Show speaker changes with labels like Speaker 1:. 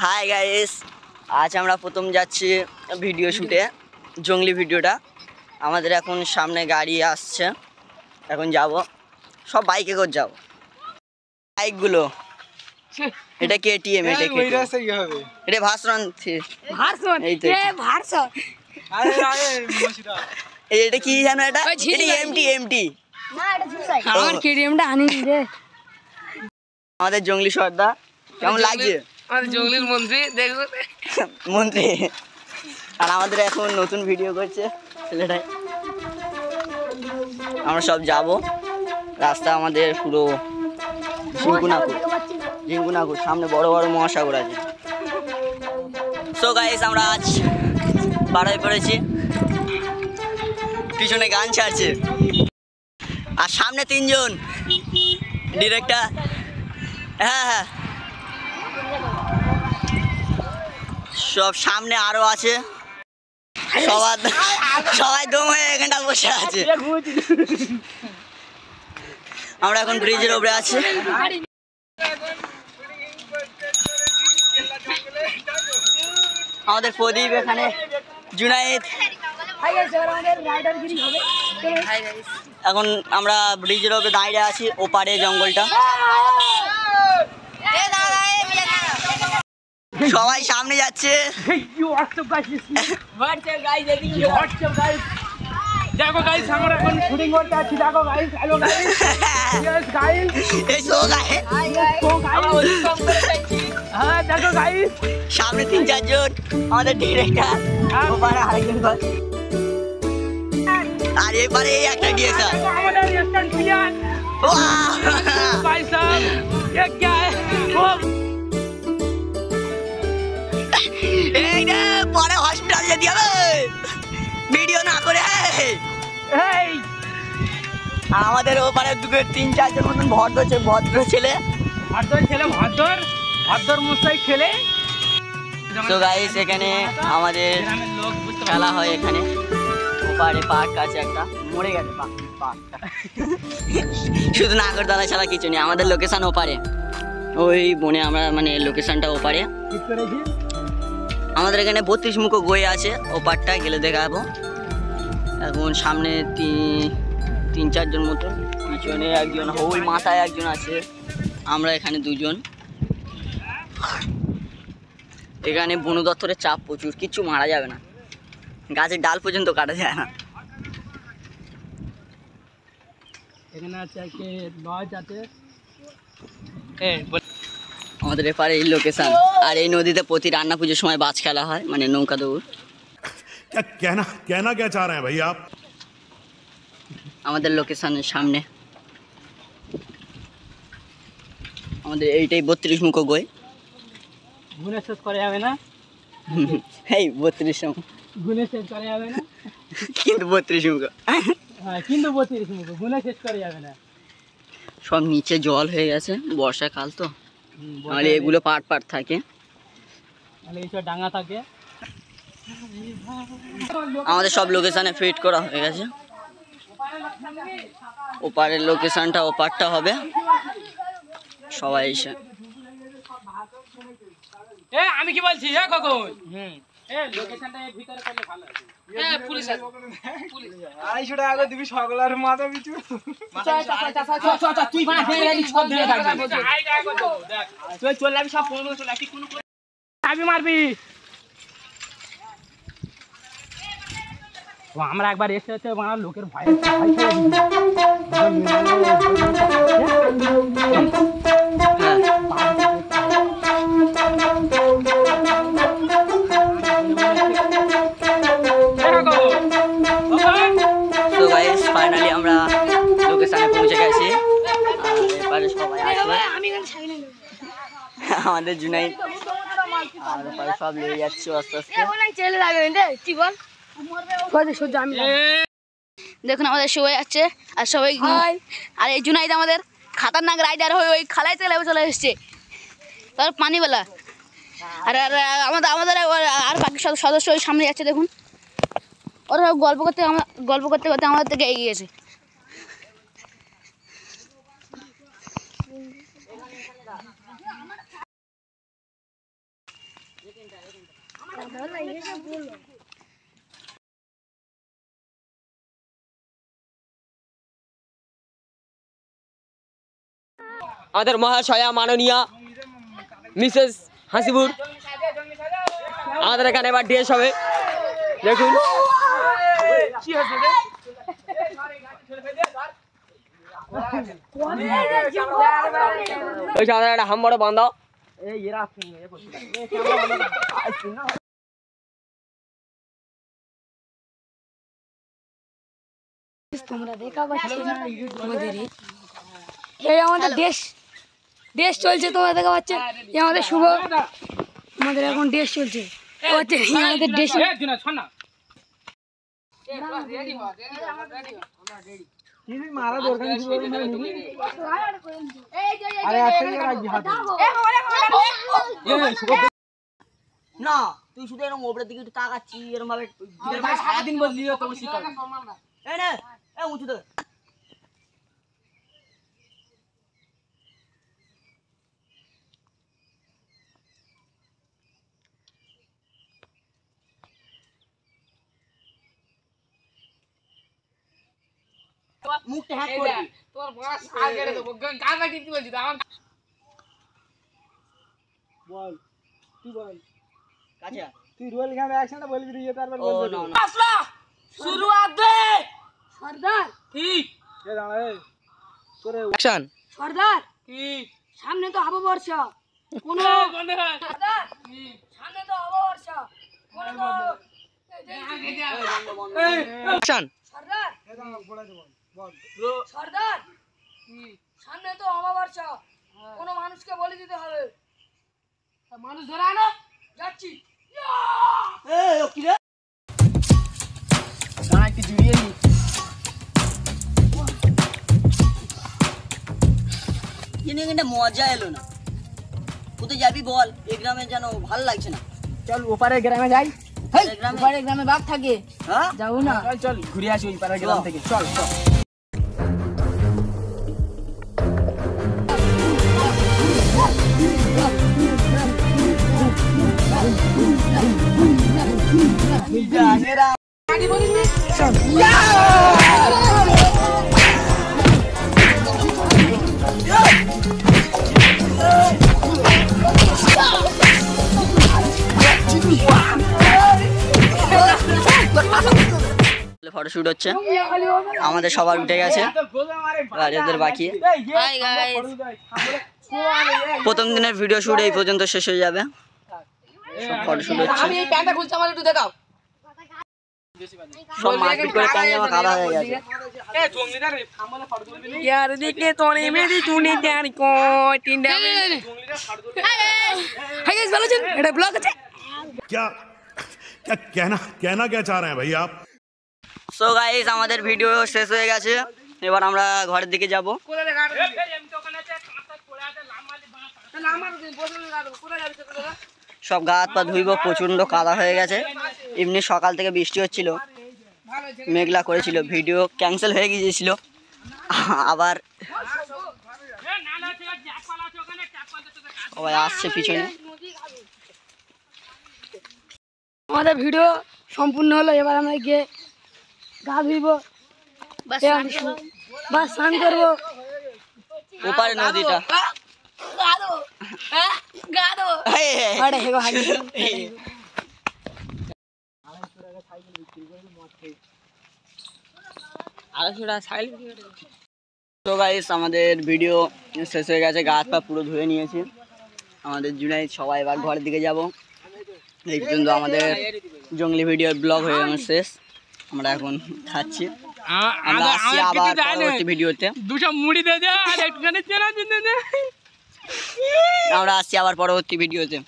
Speaker 1: Hi guys, আজ আমরা প্রথম যাচ্ছি ভিডিও শুটে, জঙ্গলি ভিডিওটা। আমাদের এখন সামনে গাড়ি আসছে, এখন যাব সব বাইকে করে যাব। বাইকগুলো এটা কেটিএম, এটা এটা ভার্সন এই তো এটা কি জানো, এটা এমটি এমটি
Speaker 2: আমার কেটিএমটা আনিনি রে।
Speaker 1: আমাদের জঙ্গলি সর্দার কেমন লাগছে?
Speaker 2: আমাদের জঙ্গলির মন্ত্রী দেখো,
Speaker 1: মন্ত্রী। আর আমাদের এখন নতুন ভিডিও করছে ছেলেটাই। আমরা সব যাব, রাস্তা আমাদের পুরো ঝিঙ্গুনাকুর সামনে বড় বড় মহাসাগর আছে। সো গাইস, আমরা আজ বার হয়ে পড়েছি, পিছনে গান ছাড়ছে আর সামনে তিনজন ডিরেক্টর। হ্যাঁ, সব সামনে আরো আছে, সবাই দম হয়ে এখানটা বসে আছে। আমরা এখন ব্রিজের উপরে আছি। আমাদের প্রদীপ এখানে, জুনায়েদ। এখন আমরা ব্রিজের উপরে দাঁড়িয়ে আছি, ওপারে জঙ্গলটা। সবাই সামনে যাচ্ছে।
Speaker 3: দেখো গাইস, আমরা এখন শুটিং করতে আছি। দেখো গাইস, হ্যালো গাইস, গাইস
Speaker 1: এসো গাইস,
Speaker 3: হ্যাঁ দেখো গাইস,
Speaker 1: সামনে 3-4 জন আমাদের ডিরেক্টর, ওপারে আরেকজন কর, আর এপারে একটা ডিরেক্টর।
Speaker 3: আমাদের রেস্টুরেন্ট প্লেয়ার ভাই সাহেব, ये क्या है?
Speaker 1: এই রে, পরে হসপিটাল যেতে হবে ভিডিও না করে।
Speaker 3: এই
Speaker 1: আর আমাদের ওপারে 3-4 জন মতন ভদ্র ছেলে,
Speaker 3: ভাদ্র মশাই খেলে।
Speaker 1: তো গাইস, এখানে আমাদের খেলা হয়। এখানে ওপারে পার্ক আছে একটা, মরে গেছে পার্কটা। শুধু নাগরদোলা ছাড়া কিছু নেই। আমাদের লোকেশন ওপারে, ওই বনে আমরা মানে লোকেশনটা ওপারে। আমাদের এখানে 32 মুখো গই আছে, ওপারটা গেলে দেখাবো। এখন সামনে 3-4 জন মতো, পিছনে একজন, ওই মাথায় একজন আছে, আমরা এখানে 2 জন। এখানে বন দপ্তরের চাপ প্রচুর, কিচ্ছু মারা যাবে না, গাছের ডাল পর্যন্ত কাটা যায় না।
Speaker 3: এখানে আছে একটা লজ আছে।
Speaker 1: আমাদের এপারে এই লোকেশন। আর এই নদীতে প্রতি রান্না পুজোর সময় বাজ খেলা হয়, মানে নৌকা দৌড়।
Speaker 4: कहना क्या चाह रहे हैं भाई आप?
Speaker 1: আমাদের লোকেশনের সামনে আমাদের এইটাই 32 মুখো গই।
Speaker 3: গুনে শেষ করা যাবে না,
Speaker 1: এই 32 মুখো
Speaker 3: গুনে শেষ করা যাবে না,
Speaker 1: কিন্তু 32 মুখো,
Speaker 3: হ্যাঁ কিন্তু 32 মুখ গুনে শেষ করা যাবে না।
Speaker 1: সব নিচে জল হয়ে গেছে, বর্ষাকাল তো, নাহলে এগুলো পাট থাকে,
Speaker 3: তাহলে এইসব ডাঙা থাকে।
Speaker 1: আমাদের সব লোকেশনে ফিট করা হয়ে গেছে। ওপারের লোকেশনটা ওপারটা হবে, সবাই এসে।
Speaker 3: আমি কি বলছি কখন লোকেশনটা ভিতরে করলে ভালো আছে। পুলিশ 250 টাকা করে দিবি সকলের মাথা পিছু। তুই চলে যাবি, সব 15 চলে আসবি, কোনো মারবি। আমরা একবার এসে হচ্ছে লোকের ভয়
Speaker 1: ফাইনালি আমরা লোকেশনে পৌঁছে গেছি। এবারে সবাই আসবে, আমাদের জুনাইদ আর এবারে সব লেগে যাচ্ছে আস্তে আস্তে।
Speaker 2: দেখুন আমাদের সবাই আছে, আর সবাই, আর এই জুনাইদ আমাদের খাতারনাক রাইডার হয়ে ওই খালায় চলে এসছে, তার পানিবেলা। আর আমাদের আর বাকি সদস্য ওই সামনে যাচ্ছে, দেখুন ওরা গল্প করতে করতে আমাদের থেকে এগিয়েছে।
Speaker 4: আমাদের মহাশয়া মাননীয়া মিসেস হাসিবুর আমাদের এখানে এবার ড্রেস হবে দেখুন ওই আমাদের একটা হাম বড় বন্ধ
Speaker 5: তোমরা দেখা পাচ্ছ আমাদের এই আমাদের দেশ দেশ চলছে, তোমরা দেখা পাচ্ছ এই আমাদের শুভ আমাদের এখন দেশ চলছে আমাদের দেশ
Speaker 1: না তুই শুধু এরকম ওপরের দিকে একটু তাকাচ্ছি এরকম ভাবে
Speaker 3: সারাদিন বললি তোমার শিকার
Speaker 1: এই নে এই উঁচু দে মুখটা হ্যাক করবি
Speaker 3: তোর বাস আর গেড়ে দেবো গানা টিপতে বলছি তো আমার বল তুই বল
Speaker 1: কাছে
Speaker 3: তুই রোল গান অ্যাকশনটা বলবি দিয়ে তারপর
Speaker 1: ও
Speaker 3: বলবি
Speaker 1: না
Speaker 3: আসলা শুরুয়াত দে
Speaker 5: সর্দার
Speaker 3: কি এ দাঁড়া এ তোরে
Speaker 4: অ্যাকশন
Speaker 5: সর্দার
Speaker 3: কি
Speaker 5: সামনে তো নববর্ষ কোন
Speaker 3: বন্ধ হয়
Speaker 5: সর্দার সামনে তো নববর্ষ কোন
Speaker 4: অ্যাকশন
Speaker 5: সর্দার
Speaker 3: এ দাঁড়া গোড়া দে বল
Speaker 5: সর্দার সামনে তো অমাবস্য কোন মানুষকে বলে দিতে হবে।
Speaker 3: মানুষ ধরে আনো
Speaker 5: যাচ্ছি
Speaker 1: এই ও কি রে
Speaker 3: গানা একটু জুড়িয়ে নি
Speaker 1: কিন্তু মজা এলো না কোথায় যাবি বল এই গ্রামে যেন ভালো লাগছে না
Speaker 3: চল ওপারে গ্রামে যাই
Speaker 1: এই গ্রামে
Speaker 5: ঘরে গ্রামে বাঘ থাকে
Speaker 1: হ্যাঁ
Speaker 5: যাও না
Speaker 3: চল চল ঘুরে আসি ওই পাড়ার গ্রাম থেকে চল চল
Speaker 1: ফটোশুট হচ্ছে আমাদের সবার উঠে গেছে আর এদের বাকি প্রথম দিনের ভিডিও শুট এই পর্যন্ত শেষ হয়ে যাবে সব ফটোশুট হচ্ছে
Speaker 3: আমি এই প্যান্টটা খুলছি আমার একটু দেখাও
Speaker 1: সব মারপিট করে প্যান্ট জামা কাদা হয়ে গেছে
Speaker 3: এ জঙ্গলিরা রে সামনে ফটো তুলবি নি
Speaker 4: यार देखे तो नहीं मेरी तूने क्या को टिंडा
Speaker 3: জঙ্গলিরা ফটো তুলবি
Speaker 5: হাই গাইস ভালো আছেন? এটা ব্লগ আছে
Speaker 6: क्या क्या कहना क्या चाह रहे हैं भाई आप
Speaker 1: সো গাইস আমাদের ভিডিও শেষ হয়ে গেছে এবার আমরা ঘরের দিকে যাব
Speaker 3: কোলা রে গাড়ি এমনি তো ওখানে আছে কাঁচা পড়ে আছে লামালি বাঁশ লামার দিন বসে গাড়ি কোলা যাবে কোলা
Speaker 1: সব গা হাত পা ধুইব প্রচন্ড কাদা হয়ে গেছে এমনি সকাল থেকে বৃষ্টি হচ্ছিল মেঘলা করেছিল ভিডিও ক্যান্সেল হয়ে গিয়েছিল আবার সবাই আসছে পিছনে
Speaker 5: আমাদের ভিডিও সম্পূর্ণ হলো, এবার আমরা গিয়ে গা ধুইব বা স্নান করবো।
Speaker 1: ওপারে নদীটা এই, এই,
Speaker 5: আরে হেগো হাগি
Speaker 1: এই। তো গাইস আমাদের ভিডিও শেষ হয়ে গেছে গা হাত পা পুরো ধুয়ে নিয়েছি আমাদের জুনাইদ সবাই এবার ঘরের দিকে যাব এই পর্যন্ত আমাদের জঙ্গলি ভিডিও ব্লগ হয়ে গেল শেষ আমরা এখন খাচ্ছি আমরা আসছি আবার পরবর্তী ভিডিওতে
Speaker 3: দুটো মুড়ি দে দে আর একটুখানি চেনা দিন দে
Speaker 1: আমরা আসছি আবার পরবর্তী ভিডিওতে